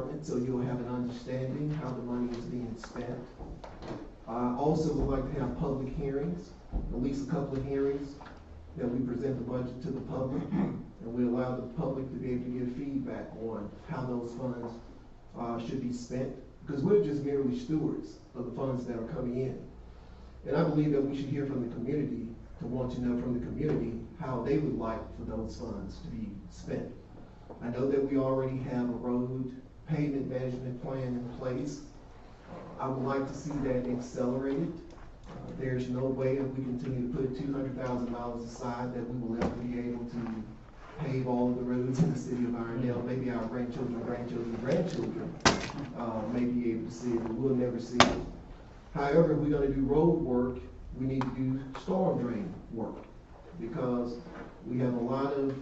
department, so you'll have an understanding how the money is being spent. I also would like to have public hearings, at least a couple of hearings, that we present the budget to the public, and we allow the public to be able to give feedback on how those funds should be spent, because we're just merely stewards of the funds that are coming in. And I believe that we should hear from the community to want to know from the community how they would like for those funds to be spent. I know that we already have a road pavement management plan in place. I would like to see that accelerated. There's no way if we continue to put $200,000 aside that we will ever be able to pave all of the roads in the city of Irondale. Maybe our grandchildren may be able to see it, but we'll never see it. However, if we're going to do road work, we need to do storm drain work, because we have a lot of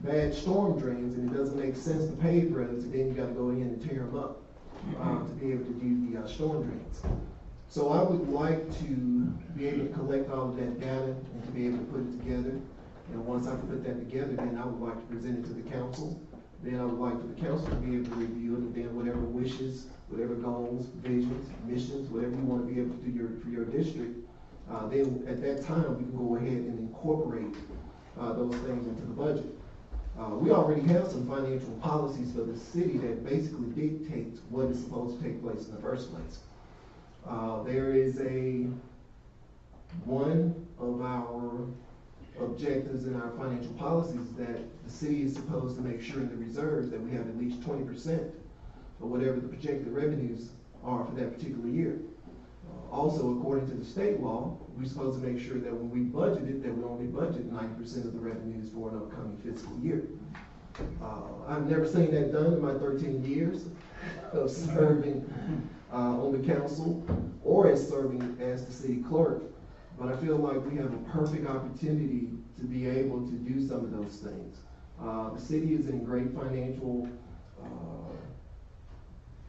bad storm drains, and it doesn't make sense to pave roads, and then you got to go in and tear them up to be able to do the storm drains. So I would like to be able to collect all of that data and to be able to put it together. And once I put that together, then I would like to present it to the council. Then I would like for the council to be able to review it, and then whatever wishes, whatever goals, visions, missions, whatever you want to be able to do for your district, then at that time we can go ahead and incorporate those things into the budget. We already have some financial policies for the city that basically dictates what is supposed to take place in the first place. There is one of our objectives in our financial policies that the city is supposed to make sure in the reserves that we have at least 20% of whatever the projected revenues are for that particular year. Also, according to the state law, we're supposed to make sure that when we budget it, that we only budget 90% of the revenues for an upcoming fiscal year. I've never seen that done in my 13 years of serving on the council or as serving as the city clerk. But I feel like we have a perfect opportunity to be able to do some of those things. The city is in great financial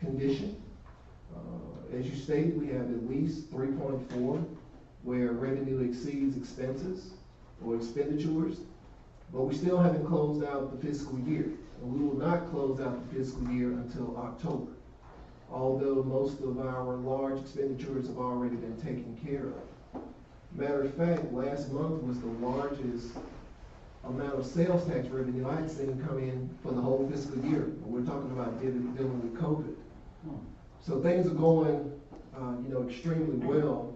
condition. As you stated, we have at least 3.4 where revenue exceeds expenses or expenditures, but we still haven't closed out the fiscal year. And we will not close out the fiscal year until October, although most of our large expenditures have already been taken care of. Matter of fact, last month was the largest amount of sales tax revenue I had seen come in for the whole fiscal year. And we're talking about dealing with COVID. So things are going, extremely well.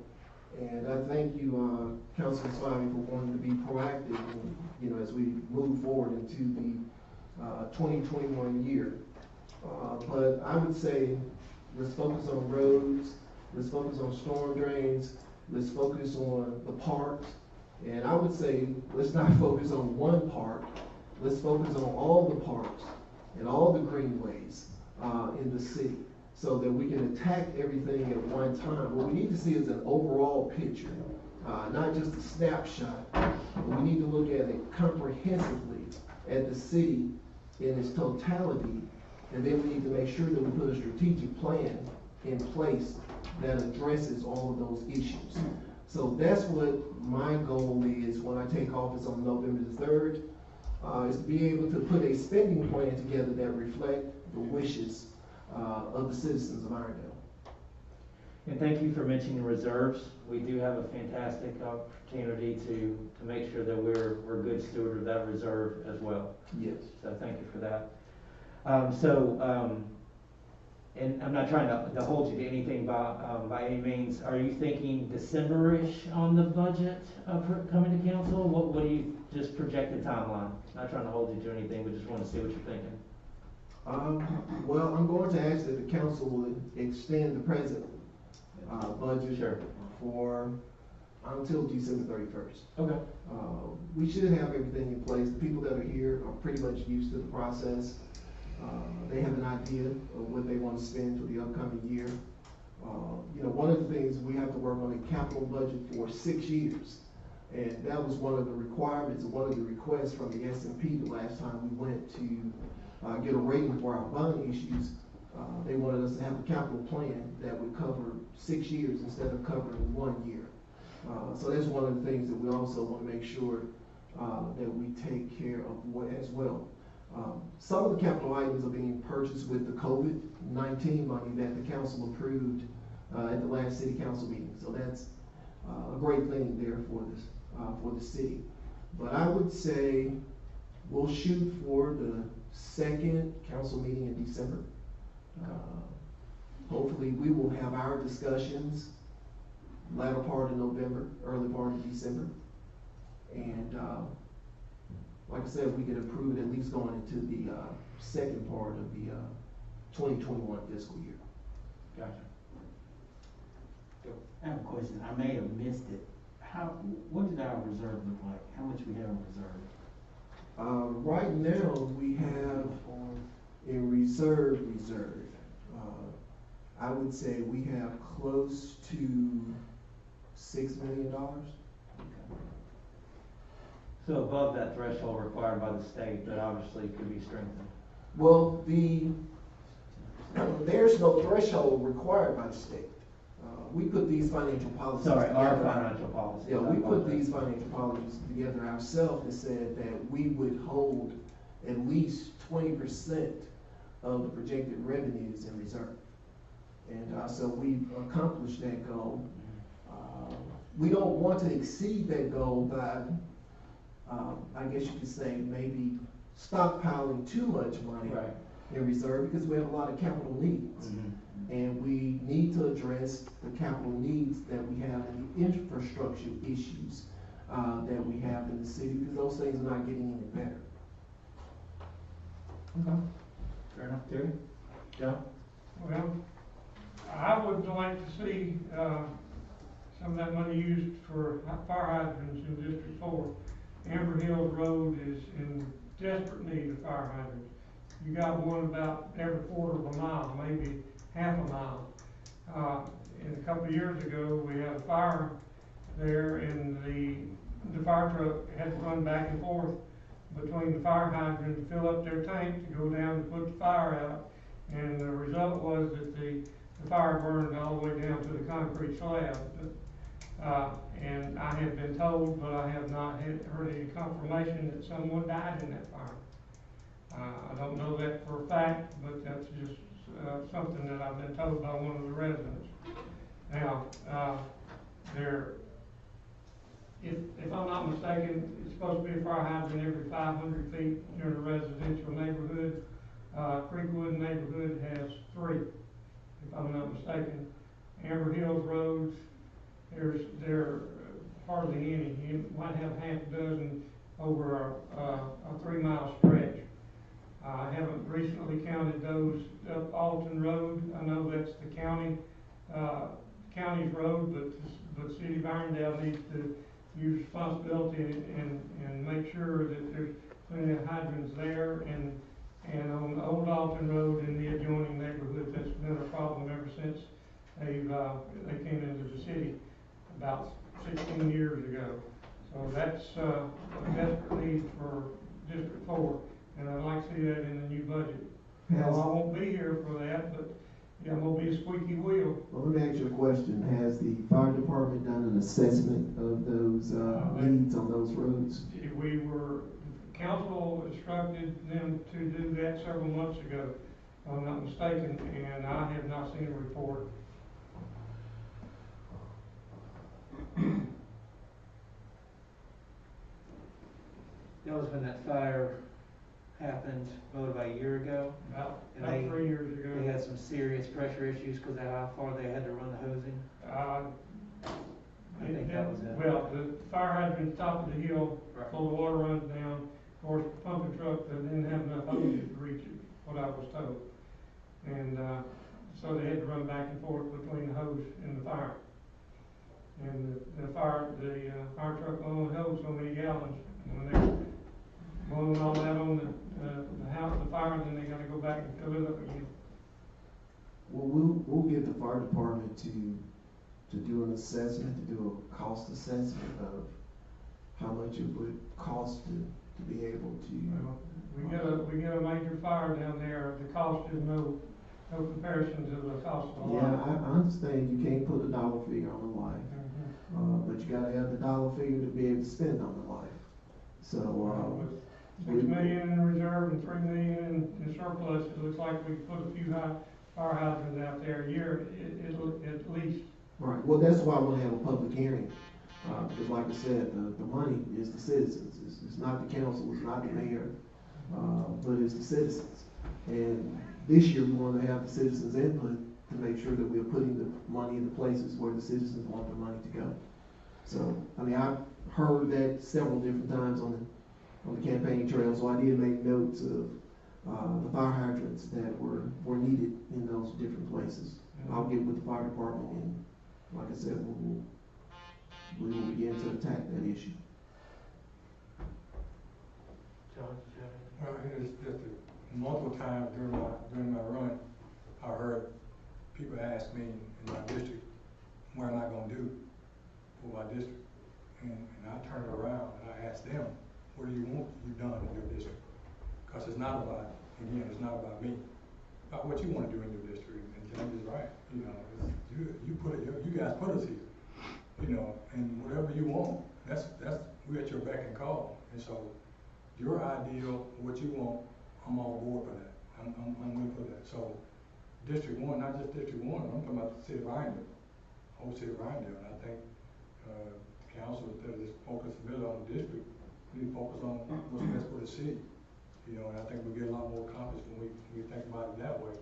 And I thank you, Councilman Spivey, for wanting to be proactive, and, as we move forward into the 2021 year. But I would say, let's focus on roads, let's focus on storm drains, let's focus on the parks, and I would say, let's not focus on one park, let's focus on all the parks and all the greenways in the city, so that we can attack everything at one time. What we need to see is an overall picture, not just a snapshot. We need to look at it comprehensively at the city in its totality, and then we need to make sure that we put a strategic plan in place that addresses all of those issues. So that's what my goal is when I take office on November the 3rd, is to be able to put a spending plan together that reflect the wishes of the citizens of Irondale. And thank you for mentioning reserves. We do have a fantastic opportunity to make sure that we're good stewards of that reserve as well. Yes. So thank you for that. And I'm not trying to hold you to anything by any means. Are you thinking December-ish on the budget coming to council? What do you just projected timeline? Not trying to hold you to anything, but just want to see what you're thinking. Well, I'm going to ask that the council would extend the present budget for until December 31st. Okay. We should have everything in place. The people that are here are pretty much used to the process. They have an idea of what they want to spend for the upcoming year. One of the things we have to work on a capital budget for 6 years. And that was one of the requirements, one of the requests from the S&P the last time we went to get a rating for our bond issues. They wanted us to have a capital plan that would cover 6 years instead of covering 1 year. So that's one of the things that we also want to make sure that we take care of as well. Some of the capital items are being purchased with the COVID-19 money that the council approved at the last city council meeting. So that's a great thing there for the city. But I would say we'll shoot for the second council meeting in December. Hopefully we will have our discussions latter part of November, early part of December. And like I said, we could approve it at least going into the second part of the 2021 fiscal year. Gotcha. I have a question. I may have missed it. What did our reserve look like? How much we have in reserve? Right now, we have in reserve, I would say we have close to $6 million. So above that threshold required by the state, that obviously could be strengthened. Well, there's no threshold required by the state. We put these financial policies Sorry, our together. financial policy. Yeah, we put these financial policies together ourselves and said that we would hold at least 20% of the projected revenues in reserve. And so we've accomplished that goal. We don't want to exceed that goal by, I guess you could say, maybe stockpiling too much money Right. in reserve, because we have a lot of capital needs. Mm-hmm. And we need to address the capital needs that we have and the infrastructure issues that we have in the city, because those things are not getting any better. Okay. Fair enough, Terry? John? Well, I would like to see some of that money used for fire hydrants in District 4. Amber Hills Road is in desperate need of fire hydrants. You got one about every quarter of a mile, maybe half a mile. And a couple of years ago, we had a fire there, and the fire truck had to run back and forth between the fire hydrant to fill up their tank to go down and put the fire out. And the result was that the fire burned all the way down to the concrete slab. And I have been told, but I have not heard any confirmation that someone died in that fire. I don't know that for a fact, but that's just something that I've been told by one of the residents. Now, if I'm not mistaken, it's supposed to be a fire hydrant every 500 feet near the residential neighborhood. Creekwood neighborhood has 3, if I'm not mistaken. Amber Hills Roads, there hardly any. You might have half a dozen over a 3-mile stretch. I haven't recently counted those up Alton Road. I know that's the county's road, but the city of Irondale needs to use responsibility and make sure that there's plenty of hydrants there, and on the old Alton Road in the adjoining neighborhood, that's been a problem ever since they came into the city about 16 years ago. So that's a desperate need for District 4, and I'd like to see that in the new budget. Now, I won't be here for that, but yeah, I'm gonna be a squeaky wheel. Well, let me ask you a question. Has the fire department done an assessment of those needs on those roads? Council instructed them to do that several months ago, if I'm not mistaken, and I have not seen a report. That was when that fire happened, about a year ago. About And 3 years ago. They had some serious pressure issues because of how far they had to run the hosing. I think that was it. Well, the fire hydrant top of the hill, Right. so the water runs down. Of course, the pumping truck didn't have enough hoses to reach it, what I was told. And so they had to run back and forth between the hose and the fire. And the fire truck only holds so many gallons. When they're blowing all that on the fire, then they gotta go back and fill it up again. Well, we'll get the fire department to do an assessment, to do a cost assessment of how much it would cost to be able to. We get a major fire down there, the cost is no comparison to the cost of a Yeah, life. I understand you can't put a dollar figure on a life, but you gotta have the dollar figure to be able to spend on the life. So, 6 million in reserve and 3 million in surplus, it looks like we put a few fire hydrants out there a year, at least. Right, well, that's why I wanna have a public hearing, because like I said, the money is the citizens, it's not the council, it's not the mayor, but it's the citizens. And this year, we wanna have the citizens' input to make sure that we're putting the money in the places where the citizens want the money to go. So, I mean, I've heard that several different times on the campaign trail, so I did make notes of, the fire hydrants that were needed in those different places. I'll get with the fire department and, like I said, we will begin to attack that issue. Well, it's just that multiple times during my run, I heard people ask me in my district, what am I gonna do for my district? And I turned around and I asked them, what do you want you done in your district? Because it's not about, again, it's not about me. About what you want to do in your district. And James is right. You know, you guys put us here. You know, and whatever you want, we're at your beck and call. And so your ideal, what you want, I'm on board for that. I'm with for that. So District 1, not just District 1, I'm talking about the city of Irondale, whole city of Irondale. And I think council, instead of just focus really on the district, we need to focus on what's best for the city. You know, and I think we get a lot more accomplished when we think about it that way,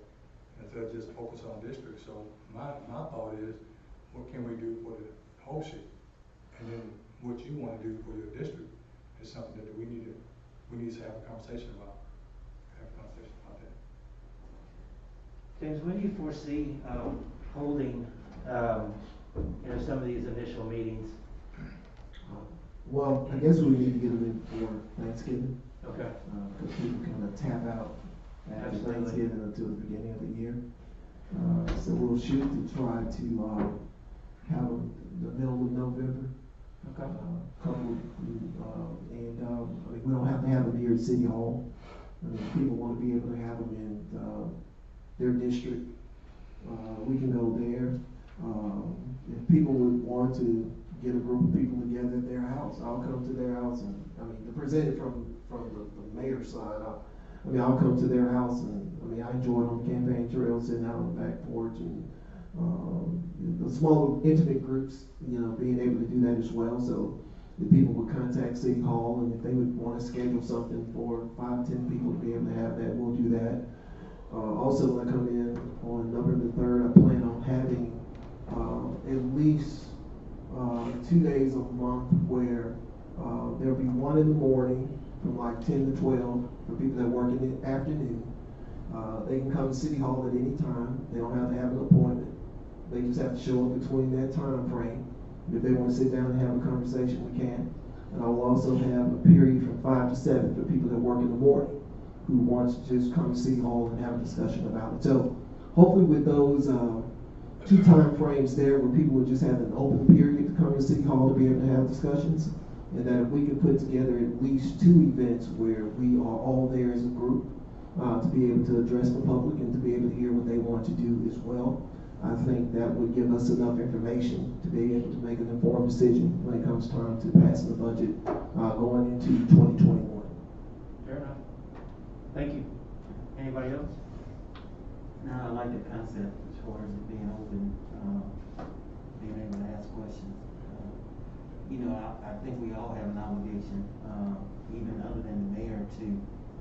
instead of just focus on district. So my thought is, what can we do for the whole city? And then what you want to do for your district is something that we need to have a conversation about. James, when do you foresee holding some of these initial meetings? Well, I guess we need to get them in for Thanksgiving, Okay. because people kind of tap out after Absolutely. Thanksgiving until the beginning of the year. So we'll shoot to try to have them the middle of November. Okay. I mean, we don't have to have them here at City Hall. I mean, if people want to be able to have them in their district, we can go there. If people would want to get a group of people together at their house, I'll come to their house, and I mean, to present it from the mayor's side, I'll come to their house, and I mean, I enjoy it on the campaign trail, sitting out on the back porch, and the smaller intimate groups, being able to do that as well. So the people would contact City Hall, and if they would want to schedule something for 5-10 people to be able to have that, we'll do that. Also, when I come in on November 3rd, I plan on having at least 2 days a month where there'll be one in the morning from like 10 to 12 for people that work in the afternoon. They can come to City Hall at any time. They don't have to have an appointment. They just have to show up between that time frame. If they want to sit down and have a conversation, we can. And I will also have a period from 5 to 7 for people that work in the morning who wants to just come to City Hall and have a discussion about it. So hopefully with those 2 time frames there where people would just have an open period to come to City Hall to be able to have discussions, and that if we can put together at least 2 events where we are all there as a group to be able to address the public and to be able to hear what they want to do as well, I think that would give us enough information to be able to make an informed decision when it comes time to pass the budget going into 2021. Fair enough. Thank you. Anybody else? No, I like the concept as far as it being open, being able to ask questions. I think we all have an obligation, even other than the mayor, to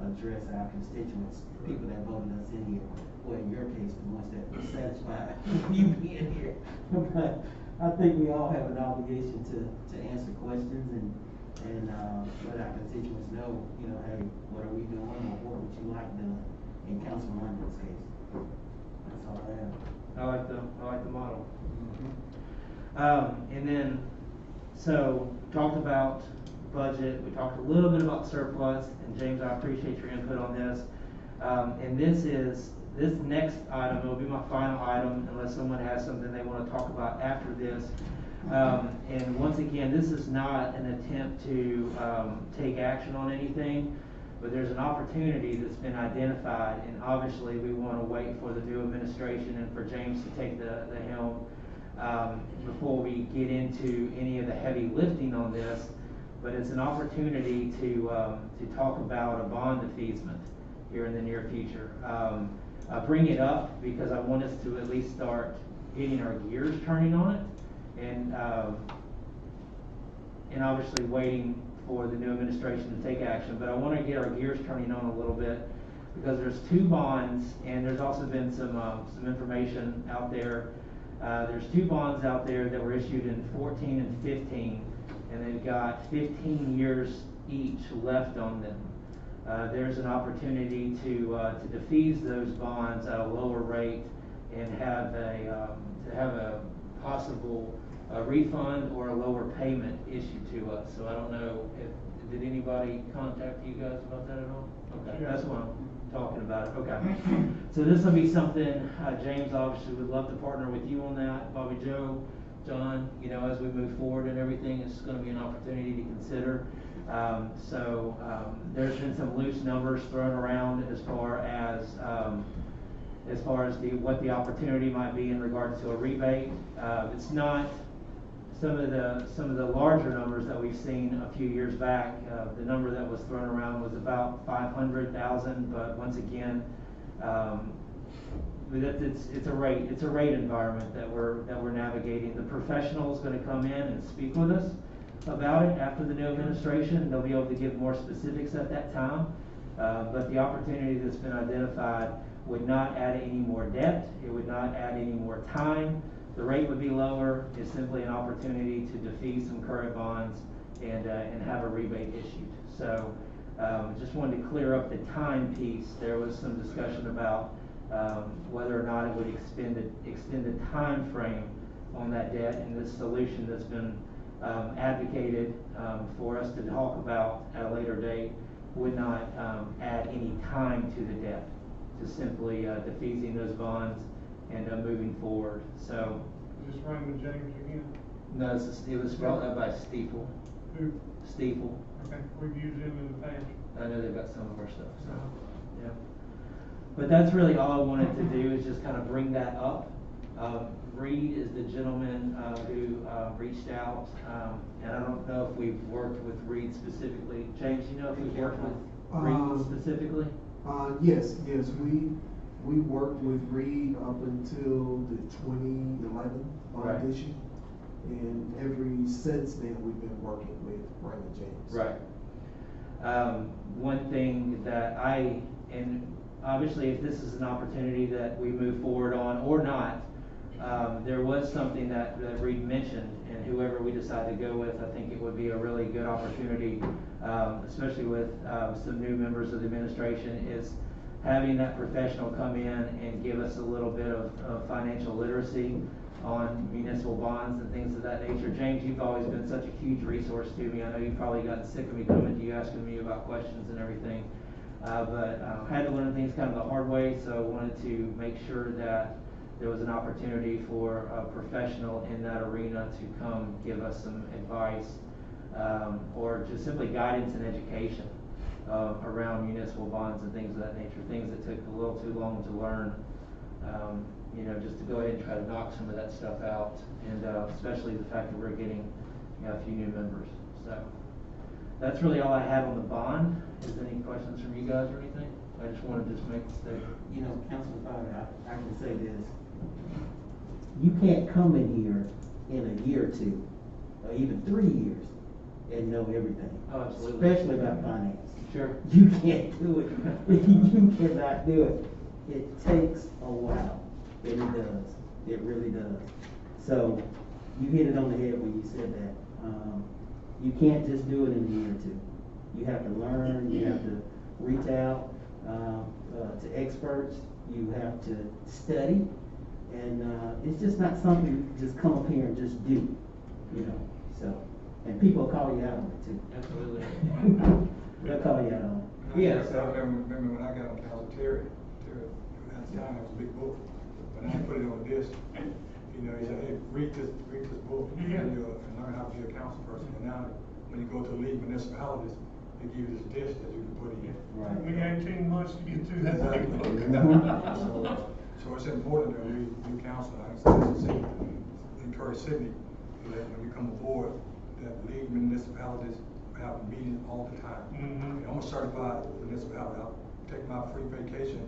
address our constituents, people that voted us in here. Well, in your case, the ones that were satisfied with you being here. But I think we all have an obligation to answer questions and let our constituents know, hey, what are we doing, or what would you like done in Councilman London's case? That's all I have. I like the model. And then, so talked about budget. We talked a little bit about surplus, and James, I appreciate your input on this. And this next item will be my final item, unless someone has something they want to talk about after this. And once again, this is not an attempt to take action on anything, but there's an opportunity that's been identified, and obviously we want to wait for the new administration and for James to take the helm before we get into any of the heavy lifting on this. but it's an opportunity to talk about a bond defeasance here in the near future. I bring it up because I want us to at least start getting our gears turning on it, and obviously waiting for the new administration to take action. But I want to get our gears turning on a little bit, because there's 2 bonds, and there's also been some information out there. There's 2 bonds out there that were issued in 14 and 15, and they've got 15 years each left on them. There's an opportunity to defease those bonds at a lower rate and have a possible refund or a lower payment issued to us. So I don't know did anybody contact you guys about that at all? Okay, Yeah. that's what I'm talking about. Okay. So this will be something, James obviously would love to partner with you on that. Bobby Joe, John, as we move forward and everything, it's going to be an opportunity to consider. There's been some loose numbers thrown around as far as what the opportunity might be in regards to a rebate. It's not some of the larger numbers that we've seen a few years back. The number that was thrown around was about 500,000, but once again, it's a rate environment that we're navigating. The professional is going to come in and speak with us about it after the new administration. They'll be able to give more specifics at that time. But the opportunity that's been identified would not add any more debt. It would not add any more time. The rate would be lower. It's simply an opportunity to defease some current bonds and have a rebate issued. So just wanted to clear up the time piece. There was some discussion about whether or not it would extend the time frame on that debt, and this solution that's been advocated for us to talk about at a later date would not add any time to the debt, just simply defeasing those bonds and moving forward. So, Is this Raymond James again? no, it was brought up by Stiefel. Who? Stiefel. Okay, we've used him in the past. I know they've got some of our stuff. So, yeah. But that's really all I wanted to do, is just kind of bring that up. Reed is the gentleman who reached out, and I don't know if we've worked with Reed specifically. James, you know if we've worked with Reed specifically? Yes, we worked with Reed up until the 2011 Right. bond issue, and every since then we've been working with Raymond James. Right. One thing that and obviously if this is an opportunity that we move forward on or not, there was something that Reed mentioned, and whoever we decide to go with, I think it would be a really good opportunity, especially with some new members of the administration, is having that professional come in and give us a little bit of financial literacy on municipal bonds and things of that nature. James, you've always been such a huge resource to me. I know you've probably gotten sick of me coming to you asking me about questions and everything, but I had to learn things kind of the hard way, so I wanted to make sure that there was an opportunity for a professional in that arena to come give us some advice or just simply guidance and education around municipal bonds and things of that nature, things that took a little too long to learn, just to go ahead and try to knock some of that stuff out, and especially the fact that we're getting a few new members. So that's really all I have on the bond. Is there any questions from you guys or anything? I just wanted to just make the statement. Councilman Fowler, I can say this. You can't come in here in a year or two, or even 3 years, and know everything. Oh, absolutely. Especially about finance. Sure. You can't do it. You cannot do it. It takes a while. And it does. It really does. So, you hit it on the head when you said that. You can't just do it in a year or two. You have to learn, you have to reach out to experts, you have to study, and it's just not something you just come up here and just do, so, and people call you out on it too. Absolutely. They'll call you out on it. Yeah, I remember when I got on council, Terry, at the time, it was a big book, but I put it on this. He said, hey, read this book, and learn how to be a council person. And now, when you go to lead municipalities, they give you this dish that you can put in. Right. We got 18 months to get through that big book. So it's important that we council, like I said, encourage Sydney, that when you come aboard, that lead municipalities have meetings all the time. Mhm. And I'm a certified municipality. I'll take my free vacation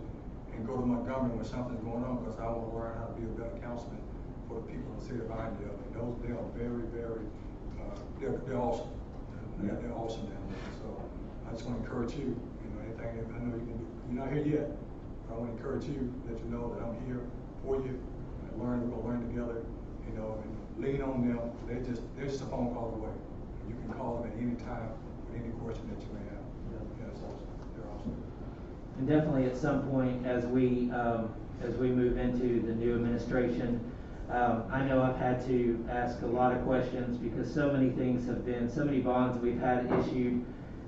and go to Montgomery when something's going on, because I want to learn how to be a better councilman for the people in the city of Irondale. And those, they are very, very, they're awesome. They're awesome down there. So I just want to encourage you, anything, I know you can do, you're not here yet, but I want to encourage you, let you know that I'm here for you, and we're going to learn together, and lean on them. They're just a phone call away. You can call them at any time with any question that you may have. Yeah, it's awesome. They're awesome. And definitely at some point, as we move into the new administration, I know I've had to ask a lot of questions because so many things so many bonds we've had issued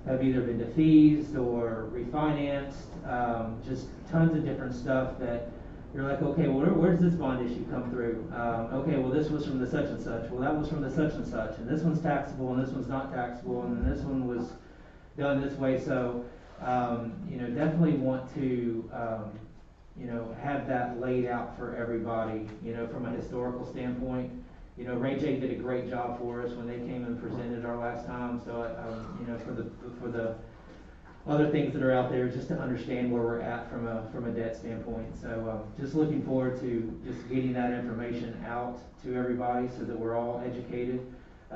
have either been defeased or refinanced, just tons of different stuff that you're like, okay, well, where does this bond issue come through? Okay, well, this was from the such and such. Well, that was from the such and such, and this one's taxable, and this one's not taxable, and then this one was done this way. So, definitely want to, have that laid out for everybody, from a historical standpoint. Ray J did a great job for us when they came and presented our last time. So, for the other things that are out there, just to understand where we're at from a debt standpoint. So, just looking forward to just getting that information out to everybody so that we're all educated.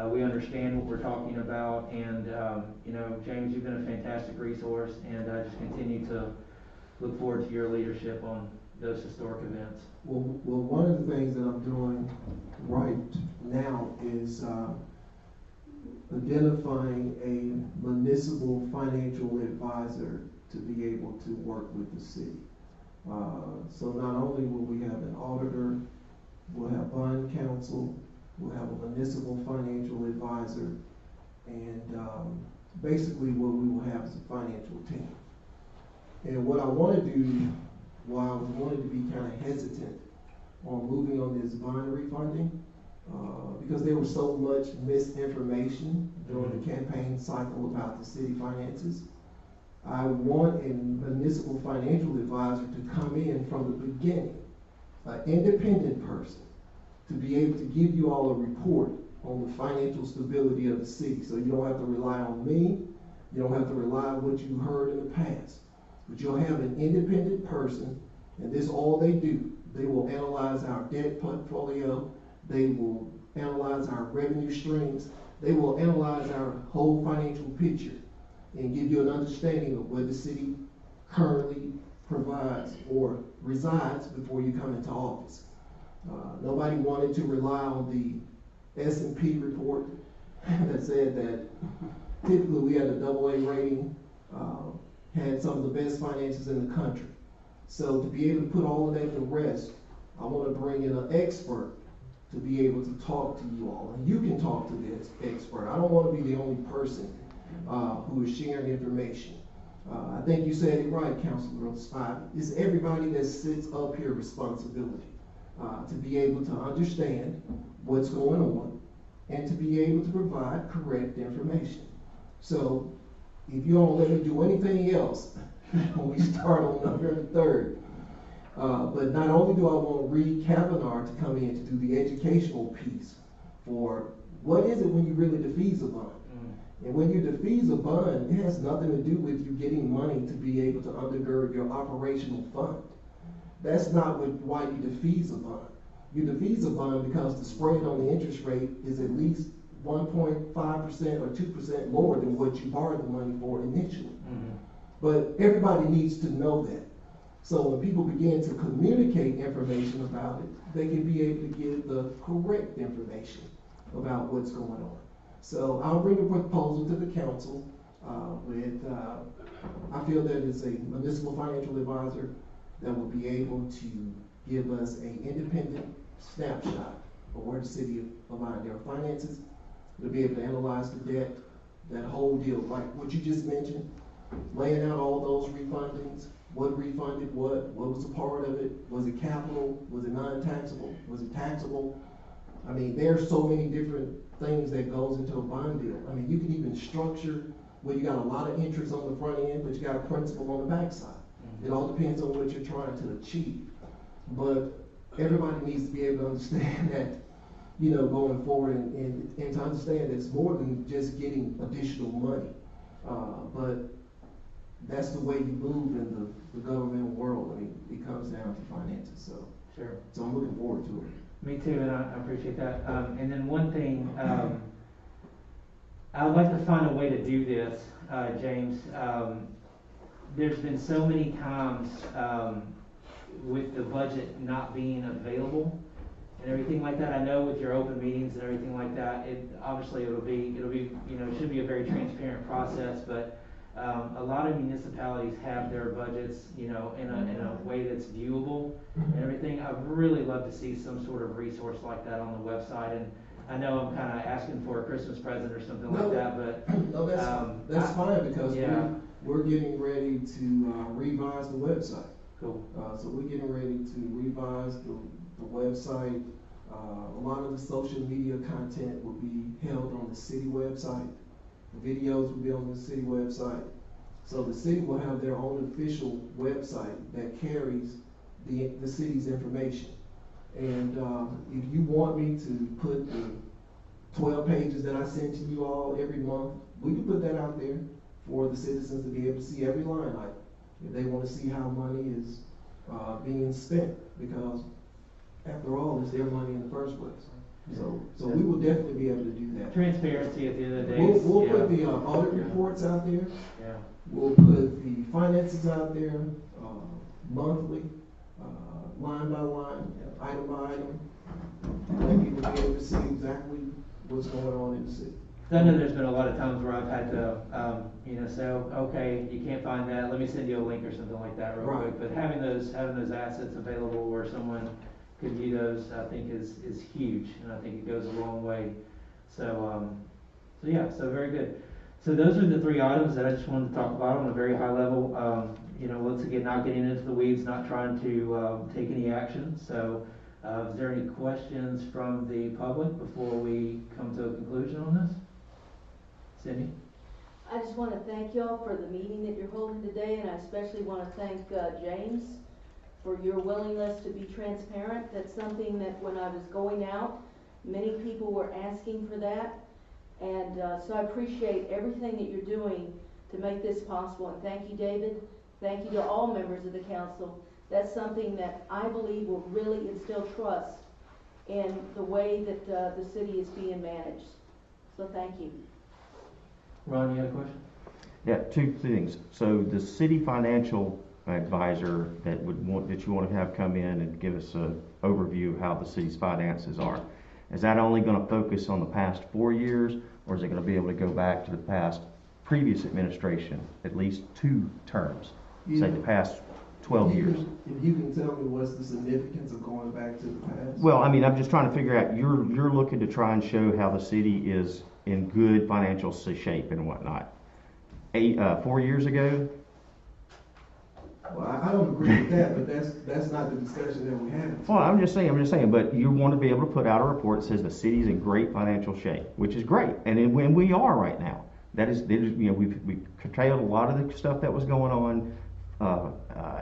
We understand what we're talking about, and James, you've been a fantastic resource, and I just continue to look forward to your leadership on those historic events. Well, one of the things that I'm doing right now is identifying a municipal financial advisor to be able to work with the city. So not only will we have an auditor, we'll have bond counsel, we'll have a municipal financial advisor, and basically what we will have is a financial team. And what I want to do, while I was wanting to be kind of hesitant on moving on this bond refunding, because there was so much misinformation during the campaign cycle about the city finances, I want a municipal financial advisor to come in from the beginning, an independent person, to be able to give you all a report on the financial stability of the city. So you don't have to rely on me, you don't have to rely on what you heard in the past, but you'll have an independent person, and this is all they do. They will analyze our debt portfolio, they will analyze our revenue streams, they will analyze our whole financial picture and give you an understanding of where the city currently provides or resides before you come into office. Nobody wanted to rely on the S&P report that said that typically we had a AA rating, had some of the best finances in the country. So to be able to put all of that to rest, I want to bring in an expert to be able to talk to you all. And you can talk to this expert. I don't want to be the only person who is sharing information. I think you said it right, Councilor Spivey. It's everybody that sits up here responsibility to be able to understand what's going on and to be able to provide correct information. So if you don't let me do anything else when we start on November 3rd, but not only do I want Reed Kavanaugh to come in to do the educational piece for what is it when you really defease a bond. And when you defease a bond, it has nothing to do with you getting money to be able to undergird your operational fund. That's not why you defease a bond. You defease a bond because the spread on the interest rate is at least 1.5% or 2% lower than what you borrowed the money for initially. But everybody needs to know that. So when people begin to communicate information about it, they can be able to give the correct information about what's going on. So I'll bring a proposal to the council I feel that it's a municipal financial advisor that will be able to give us an independent snapshot of where the city of Irondale finances. It'll be able to analyze the debt, that whole deal, like what you just mentioned, laying out all those refundings, what refunded what was a part of it, was it capital, was it non-taxable, was it taxable? I mean, there's so many different things that goes into a bond deal. I mean, you can even structure where you got a lot of interest on the front end, but you got a principal on the backside. It all depends on what you're trying to achieve. But everybody needs to be able to understand that you know, going forward and to understand it's more than just getting additional money. But that's the way you move in the governmental world. I mean, it comes down to finances, so Sure. I'm looking forward to it. Me too, and I appreciate that. And then one thing, I'd like to find a way to do this, James. There's been so many times, with the budget not being available and everything like that. I know with your open meetings and everything like that, obviously it'll be, you know, it should be a very transparent process, but a lot of municipalities have their budgets, you know, in a way that's viewable and everything. I'd really love to see some sort of resource like that on the website, and I know I'm kind of asking for a Christmas present or something like that, but No, that's fine, because yeah. we're getting ready to revise the website. Cool. So we're getting ready to revise the website. A lot of the social media content will be held on the city website. The videos will be on the city website. So the city will have their own official website that carries the city's information. And if you want me to put the 12 pages that I send to you all every month, we can put that out there for the citizens to be able to see every line item. If they want to see how money is being spent, because after all, it's their money in the first place. So we will definitely be able to do that. Transparency at the end of the day. We'll yeah. put the audit reports out there. Yeah. We'll put the finances out there monthly, line by line, item by item. Let people be able to see exactly what's going on in the city. I know there's been a lot of times where I've had to, you know, say, okay, you can't find that, let me send you a link or something like that real Right. quick. But having those assets available where someone could view those, I think is huge, and I think it goes a long way. So, yeah, so very good. So those are the three items that I just wanted to talk about on a very high level. You know, once again, not getting into the weeds, not trying to take any action. So, is there any questions from the public before we come to a conclusion on this? Cindy? I just want to thank y'all for the meeting that you're holding today, and I especially want to thank James for your willingness to be transparent. That's something that when I was going out, many people were asking for that. And so I appreciate everything that you're doing to make this possible. And thank you, David. Thank you to all members of the council. That's something that I believe will really instill trust in the way that the city is being managed. So thank you. Ron, you had a question? Yeah, two things. So the city financial advisor that you want to have come in and give us an overview of how the city's finances are, is that only going to focus on the past 4 years, or is it going to be able to go back to the previous administration, at least 2 terms, say the past 12 years? If you can tell me what's the significance of going back to the past? Well, I mean, I'm just trying to figure out, you're looking to try and show how the city is in good financial shape and whatnot. 4 years ago? Well, I don't agree with that, but that's not the discussion that we had. Well, I'm just saying, but you want to be able to put out a report that says the city's in great financial shape, which is great, and when we are right now. That is, you know, we've curtailed a lot of the stuff that was going on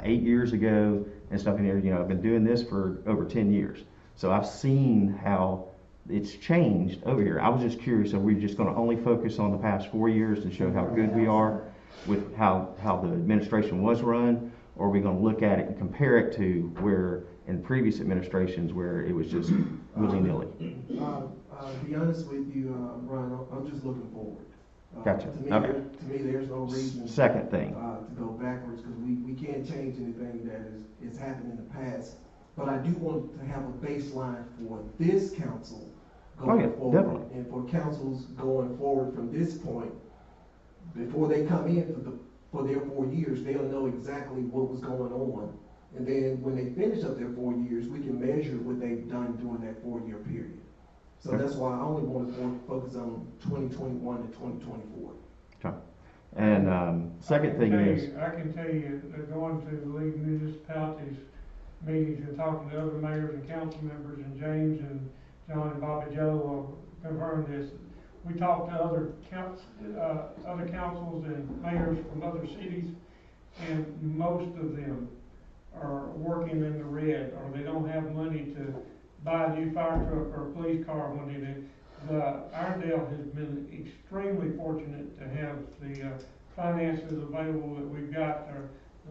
8 years ago and stuff. And you know, I've been doing this for over 10 years, so I've seen how it's changed over here. I was just curious, are we just going to only focus on the past 4 years and show how good we are with how the administration was run, or are we going to look at it and compare it to where in previous administrations where it was just willy-nilly? To be honest with you, Ron, I'm just looking forward. Gotcha. To me, there's no reason Second thing. to go backwards, because we can't change anything that is happened in the past. But I do want to have a baseline for this council going forward, definitely. and for councils going forward from this point. Before they come in for their 4 years, they'll know exactly what was going on. And then when they finish up their 4 years, we can measure what they've done during that 4-year period. So that's why I only want to focus on 2021 and 2024. Okay. And second thing is, I can tell you that going to the League of Municipalities meetings and talking to other mayors and council members, and James and John and Bobby Joe will confirm this. We talked to other councils and mayors from other cities, and most of them are working in the red, or they don't have money to buy a new fire truck or a police car when they do. Irondale has been extremely fortunate to have the finances available that we've got,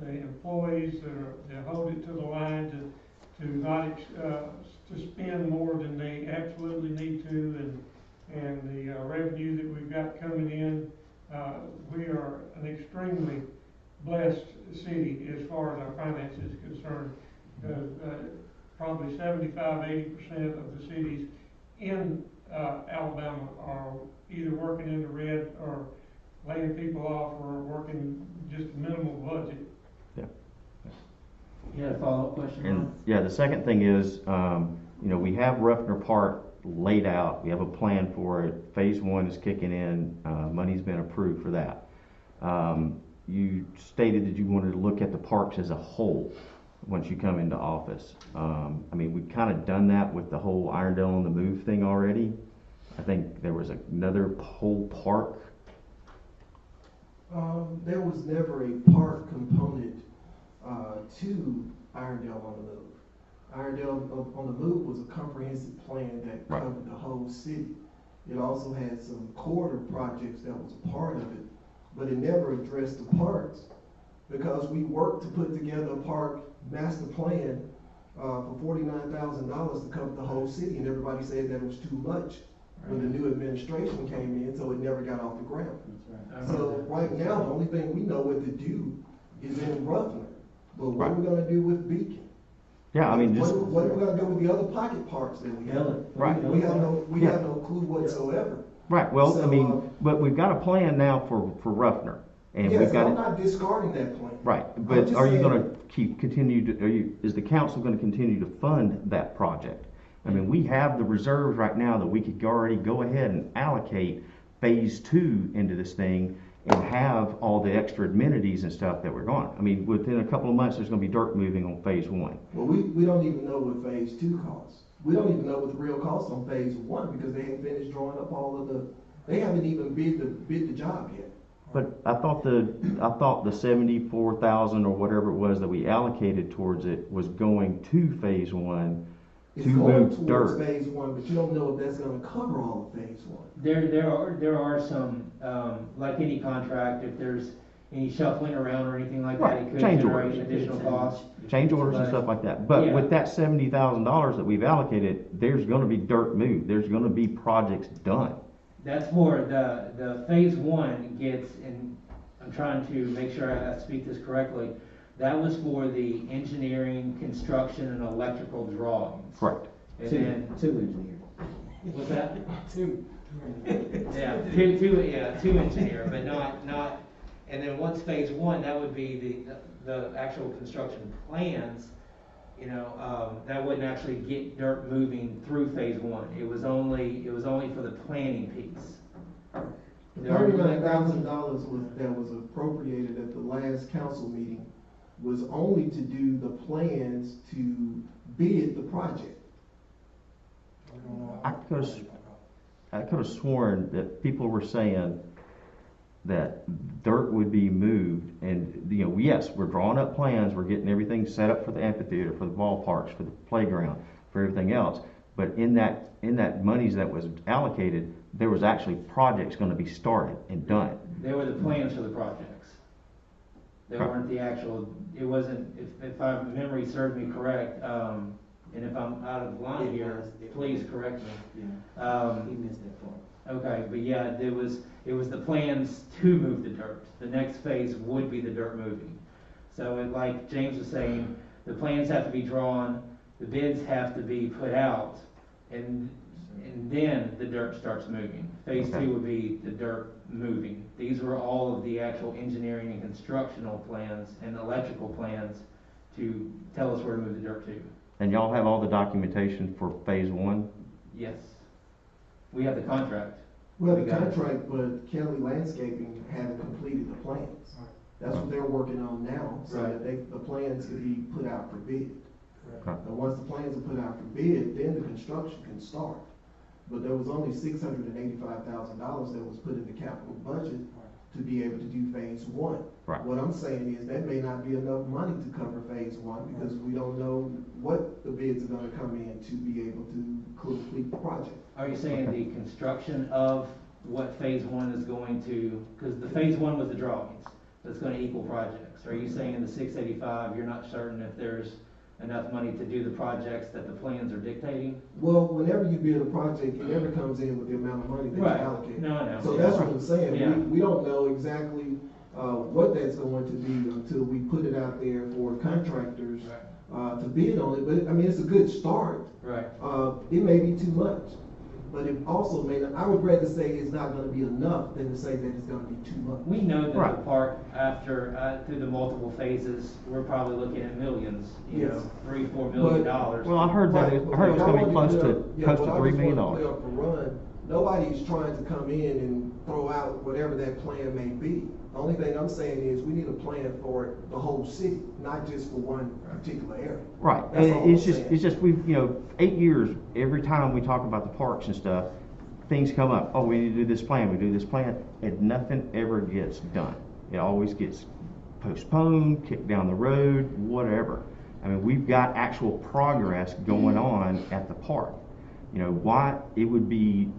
the employees that hold it to the line to not, to spend more than they absolutely need to, and the revenue that we've got coming in. We are an extremely blessed city as far as our finances is concerned. Probably 75–80% of the cities in Alabama are either working in the red or laying people off or working just a minimal budget. You had a follow-up question, And, Ron? yeah, the second thing is, you know, we have Ruffner Park laid out, we have a plan for it, phase 1 is kicking in, money's been approved for that. You stated that you wanted to look at the parks as a whole once you come into office. I mean, we've kind of done that with the whole Irondale on the Move thing already. I think there was another whole park. There was never a park component to Irondale on the Move. Irondale on the Move was a comprehensive plan that Right. covered the whole city. It also had some corridor projects that was a part of it, but it never addressed the parks because we worked to put together a park master plan for $49,000 to cover the whole city, and everybody said that it was too much when the new administration came in, so it never got off the ground. That's right. So right now, the only thing we know what to do is in Ruffner. But what are we gonna do with Beacon? Yeah, I mean, just, What are we gonna do with the other pocket parks that we have? Right. We have no clue whatsoever. right, well, I So, mean, but we've got a plan now for Ruffner. And we've Yes, got I'm it, not discarding that plan. right, I'm but just are you saying- gonna continue to, is the council gonna continue to fund that project? I mean, we have the reserves right now that we could already go ahead and allocate phase 2 into this thing and have all the extra amenities and stuff that we're going. I mean, within a couple of months, there's gonna be dirt moving on phase 1. Well, we don't even know what phase 2 costs. We don't even know what the real cost on phase 1 because they haven't finished drawing up all of they haven't even bid the job yet. But I thought the 74,000 or whatever it was that we allocated towards it was going to phase 1 It's to going move towards dirt. phase 1, but you don't know if that's gonna cover all of phase 1. There are some, like any contract, if there's any shuffling around or anything like that, Right, it could change generate orders. additional costs. Change orders and But- stuff like that. But Yeah. with that $70,000 that we've allocated, there's gonna be dirt moved. There's gonna be projects done. That's for the phase 1 gets, and I'm trying to make sure I speak this correctly, that was for the engineering, construction, and electrical drawings. Correct. And then, Two engineers. what's that? Two. Yeah, two engineer, but not, and then once phase 1, that would be the actual construction plans, you know, that wouldn't actually get dirt moving through phase 1. It was only for the planning piece. The $39,000 that was appropriated at the last council meeting was only to do the plans to bid the project. We don't know. I could have sworn that people were saying that dirt would be moved and, you know, yes, we're drawing up plans, we're getting everything set up for the amphitheater, for the ballparks, for the playground, for everything else. But in that monies that was allocated, there was actually projects gonna be started and done. They were the plans for the projects. They Right. weren't the actual, it wasn't, if my memory serves me correct, and if I'm out of line here, please correct me. Yeah, he missed that part. Okay, but yeah, it was the plans to move the dirt. The next phase would be the dirt moving. So like James was saying, the plans have to be drawn, the bids have to be put out, and then the dirt starts moving. Phase Okay. 2 would be the dirt moving. These were all of the actual engineering and constructional plans and electrical plans to tell us where to move the dirt to. And y'all have all the documentation for phase 1? Yes. We have the contract. Well, the We got it. contract, but Kelly Landscaping haven't completed the plans. That's what they're working on now, so Right. that the plans can be put out for bid. Correct. And once the plans are put out for bid, then the construction can start. But there was only $685,000 that was put in the capital budget to be able to do phase one. Right. What I'm saying is that may not be enough money to cover phase one, because we don't know what the bids are gonna come in to be able to complete the project. Are you saying the construction of what phase one is going to, because the phase one was the drawings, that's gonna equal projects. Are you saying in the 685, you're not certain if there's enough money to do the projects that the plans are dictating? Well, whenever you build a project, it never comes in with the amount of money that you Right. allocate. No, I know. So Yeah. that's what I'm saying, Yeah. we don't know exactly, what that's going to be until we put it out there for contractors, to bid on it, but, I mean, it's a good start. Right. It may be too much, but it also may not, I would rather say it's not gonna be enough than to say that it's gonna be too much. We know that Right. the park, after, through the multiple phases, we're probably looking at millions, you know, Yes. $3-4 million. Well, I heard that, I heard it was gonna be close to $3 million. For run, nobody's trying to come in and throw out whatever that plan may be. The only thing I'm saying is, we need a plan for the whole city, not just for one particular area. Right, That's and all it's I'm just, saying. it's just, we've, 8 years, every time we talk about the parks and stuff, things come up, oh, we need to do this plan, we do this plan, and nothing ever gets done. It always gets postponed, kicked down the road, whatever. I mean, we've got actual progress going on at the park. Why, it would be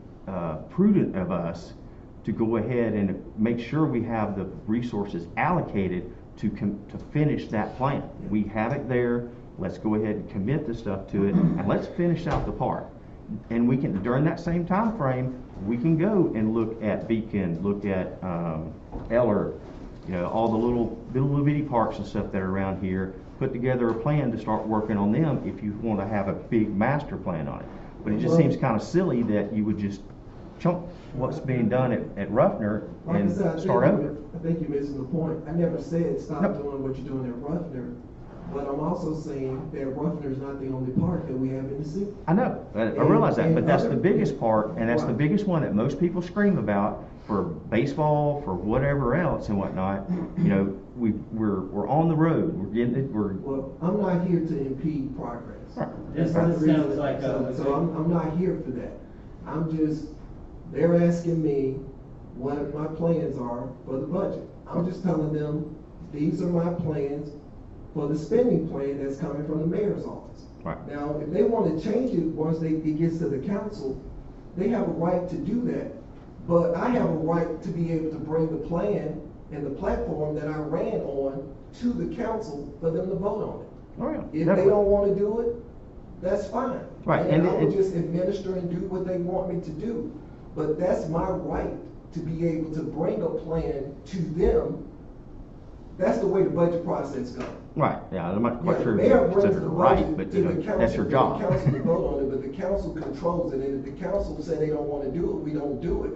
prudent of us to go ahead and make sure we have the resources allocated to finish that plan. We have it there, let's go ahead and commit the stuff to it, and let's finish out the park. And we can, during that same time frame, we can go and look at Beacon, look at Eller, all the little bitty parks and stuff that are around here, put together a plan to start working on them if you want to have a big master plan on it. But it just Well, seems kind of silly that you would just chunk what's being done at Ruffner Like I and said, start over. I think you're missing the point. I never said stop Nope. doing what you're doing at Ruffner, but I'm also saying that Ruffner is not the only park that we have in the city. I know, I realize that, And but that's other- the biggest part, and that's the Right. biggest one that most people scream about for baseball, for whatever else and whatnot. We're on the road, we're getting it, Well, I'm not here to impede progress. Right. This That's the sounds reason. like a- So I'm not here for that. They're asking me what my plans are for the budget. I'm just telling them, these are my plans for the spending plan that's coming from the mayor's office. Right. Now, if they want to change it once it gets to the council, they have a right to do that. But I have a right to be able to bring the plan and the platform that I ran on to the council for them to vote on it. Oh, yeah, If they definitely. don't want to do it, that's fine. Right, And and I will it- just administer and do what they want me to do. But that's my right to be able to bring a plan to them. That's the way the budget process goes. Right, yeah, I'm not Yeah, quite the sure if mayor it's brings a the right, budget but to the council, that's your for job. the council to vote on it, but the council controls it, and if the council say they don't wanna do it, we don't do it.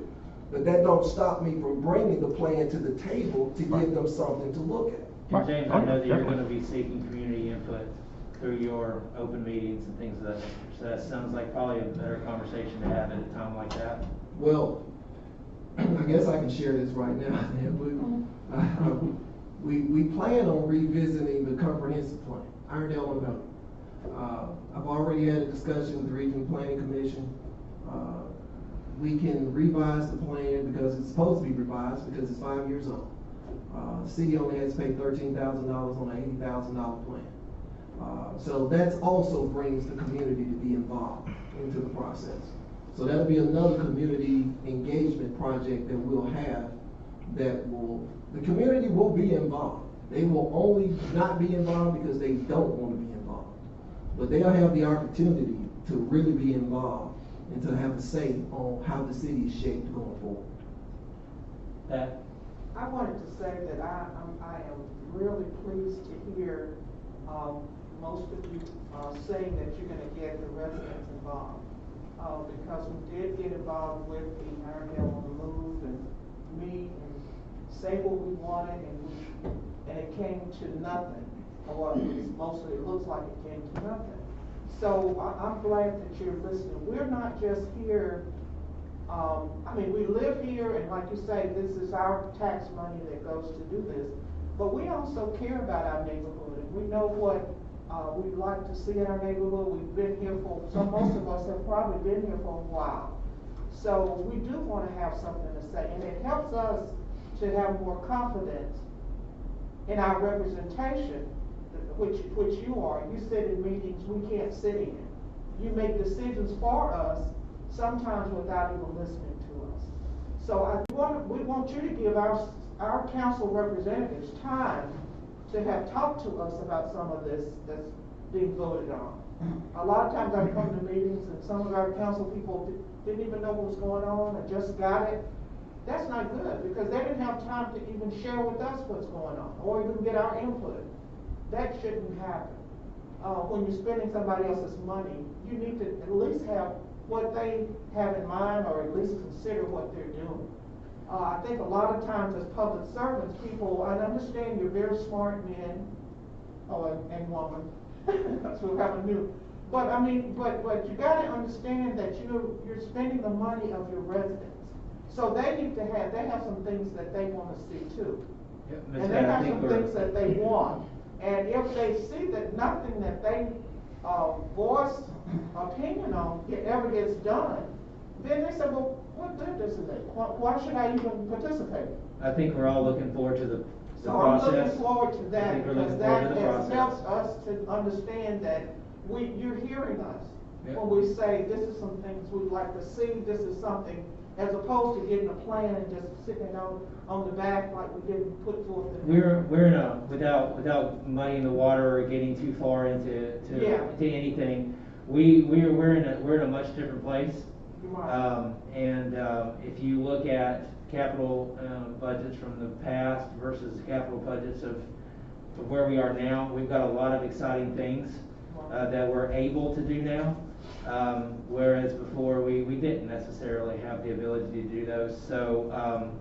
But that don't stop me from bringing the plan to the table to give them something to look at. And James, I know that you're Definitely. gonna be seeking community input through your open meetings and things of that nature. So that sounds like probably a better conversation to have at a time like that. Well, I guess I can share this right now, we plan on revisiting the comprehensive plan, Irondale, Illinois. I've already had a discussion with the Regional Planning Commission. We can revise the plan because it's supposed to be revised because it's 5 years old. The city only has to pay $13,000 on an $80,000 plan. So that also brings the community to be involved into the process. So that'll be another community engagement project that we'll have the community will be involved. They will only not be involved because they don't want to be involved. But they'll have the opportunity to really be involved and to have a say on how the city is shaped going forward. Pat? I wanted to say that I am really pleased to hear, most of you, saying that you're gonna get the residents involved. Because we did get involved with the Irondale on the Move and meet and say what we wanted and it came to nothing. Or at least mostly it looks like it came to nothing. So I'm glad that you're listening. We're not just here, we live here and like you say, this is our tax money that goes to do this. But we also care about our neighborhood and we know what we'd like to see in our neighborhood. We've been here most of us have probably been here for a while. So we do want to have something to say, and it helps us to have more confidence in our representation, which you are. You sit in meetings we can't sit in. You make decisions for us, sometimes without even listening to us. So we want you to give our council representatives time to have talked to us about some of this that's being voted on. A lot of times I come to meetings and some of our council people didn't even know what was going on and just got it. That's not good, because they didn't have time to even share with us what's going on, or even get our input. That shouldn't happen. When you're spending somebody else's money, you need to at least have what they have in mind, or at least consider what they're doing. I think a lot of times as public servants, people, I understand you're very smart men, and women, that's what happened to you. But I mean, but you gotta understand that you're spending the money of your residents. So they have some things that they wanna see too. Yep, And they have some things that they want. And if they see that nothing that they voiced opinion on ever gets done, then they say, well, what good does it make? Why should I even participate? I think we're all looking forward to the So process. I'm looking forward to I that, think we're because looking forward that to the has process. helped us to understand that you're hearing us. Yep. When we say, this is some things we'd like to see, this is something, as opposed to getting a plan and just sitting on the back like we didn't put forth. We're in a, without muddying the water or getting too far into anything, we're in a much different place. Right. If you look at capital budgets from the past versus capital budgets of where we are now, we've got a lot of exciting things that we're able to do now, whereas before we didn't necessarily have the ability to do those. So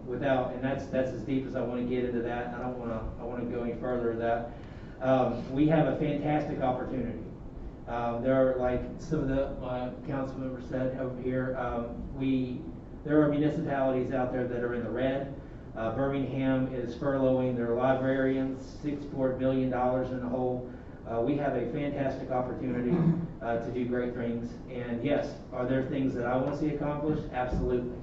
and that's as deep as I want to get into that, and I want to go any further with that. We have a fantastic opportunity. There are, like some of the council members said over here, there are municipalities out there that are in the red. Birmingham is furloughing their librarians, $64 million in the hole. We have a fantastic opportunity to do great things. And yes, are there things that I want to see accomplished? Absolutely.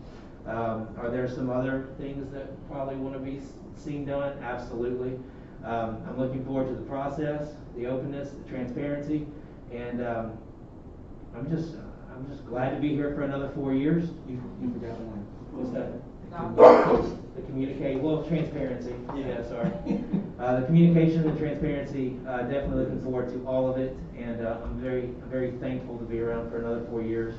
Are there some other things that probably want to be seen done? Absolutely. I'm looking forward to the process, the openness, the transparency. And I'm just glad to be here for another 4 years. You forgot one. What's that? No. The communicate, well, transparency. Yeah, sorry. The communication and transparency. Definitely looking forward to all of it, and I'm very thankful to be around for another 4 years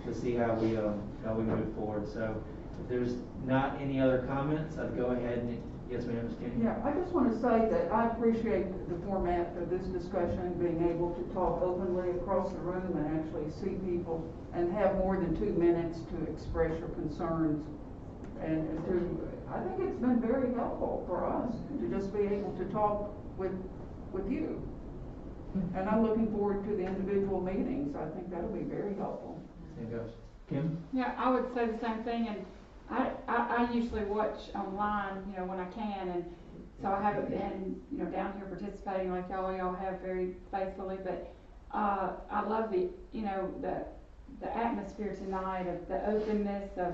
to see how we move forward. So, if there's not any other comments, I'd go ahead and yes, ma'am, Ms. Kenny. Yeah, I just want to say that I appreciate the format of this discussion, being able to talk openly across the room and actually see people and have more than 2 minutes to express your concerns. And I think it's been very helpful for us to just be able to talk with you. And I'm looking forward to the individual meetings. I think that'll be very helpful. Same goes. Kim? Yeah, I would say the same thing, and I usually watch online, when I can, and so I haven't been, down here participating like y'all have very faithfully, but I love the atmosphere tonight of the openness of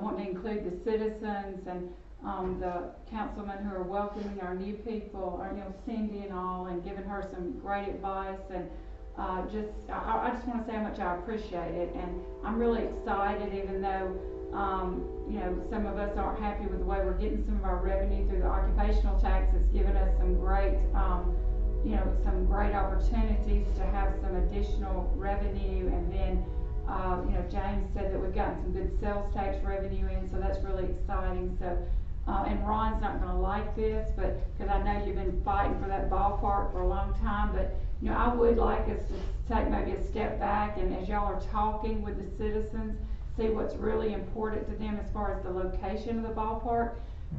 wanting to include the citizens and the councilmen who are welcoming our new people, Cindy and all, and giving her some great advice, and I just want to say how much I appreciate it, and I'm really excited, even though some of us aren't happy with the way we're getting some of our revenue through the occupational tax. It's given us some great, some great opportunities to have some additional revenue, and then James said that we've gotten some good sales tax revenue in, so that's really exciting. So, and Ron's not going to like this, but because I know you've been fighting for that ballpark for a long time, but I would like us to take maybe a step back, and as y'all are talking with the citizens, see what's really important to them as far as the location of the ballpark.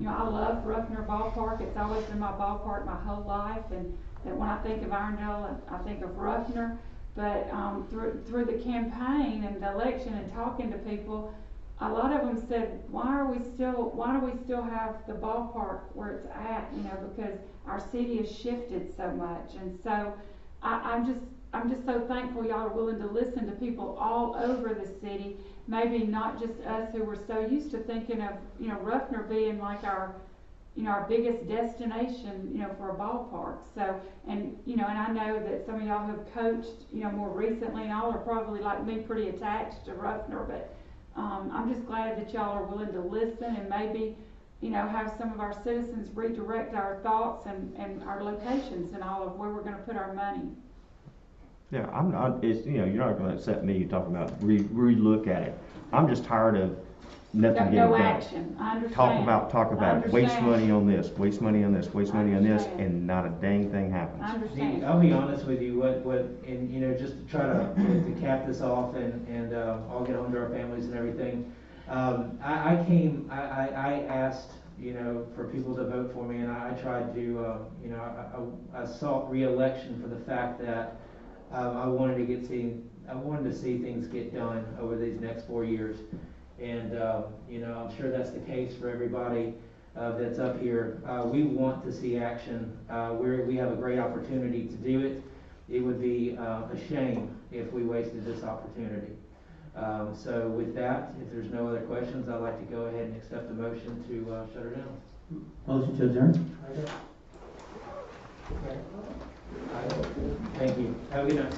I love Ruffner Ballpark. It's always been my ballpark my whole life, and that when I think of Irondale, I think of Ruffner. But through the campaign and the election and talking to people, a lot of them said, why do we still have the ballpark where it's at? Because our city has shifted so much, and so I I'm just so thankful y'all are willing to listen to people all over the city. Maybe not just us who were so used to thinking of, you know, Ruffner being like our, you know, our biggest destination, you know, for a ballpark. So, and, you know, and I know that some of y'all have coached, you know, more recently, and y'all are probably like me, pretty attached to Ruffner, but, I'm just glad that y'all are willing to listen and maybe, you know, have some of our citizens redirect our thoughts and our locations and all of where we're gonna put our money. Yeah, I'm not, it's, you know, you're not gonna upset me talking about re-look at it. I'm just tired of nothing getting done. No action, I understand. Talk about it, waste understand. money on this, waste money on this, waste I money on this, understand. and not a dang thing I happens. understand. I'll be honest with you, and, you know, just to try to cap this off and, all get home to our families and everything. I asked, you know, for people to vote for me, and I tried to, you know, I sought re-election for the fact that, I wanted to see things get done over these next 4 years. And, you know, I'm sure that's the case for everybody, that's up here. We want to see action. We have a great opportunity to do it. It would be, a shame if we wasted this opportunity. So with that, if there's no other questions, I'd like to go ahead and accept the motion to, shut her down. Motion to adjourn? Thank you. Have a good night.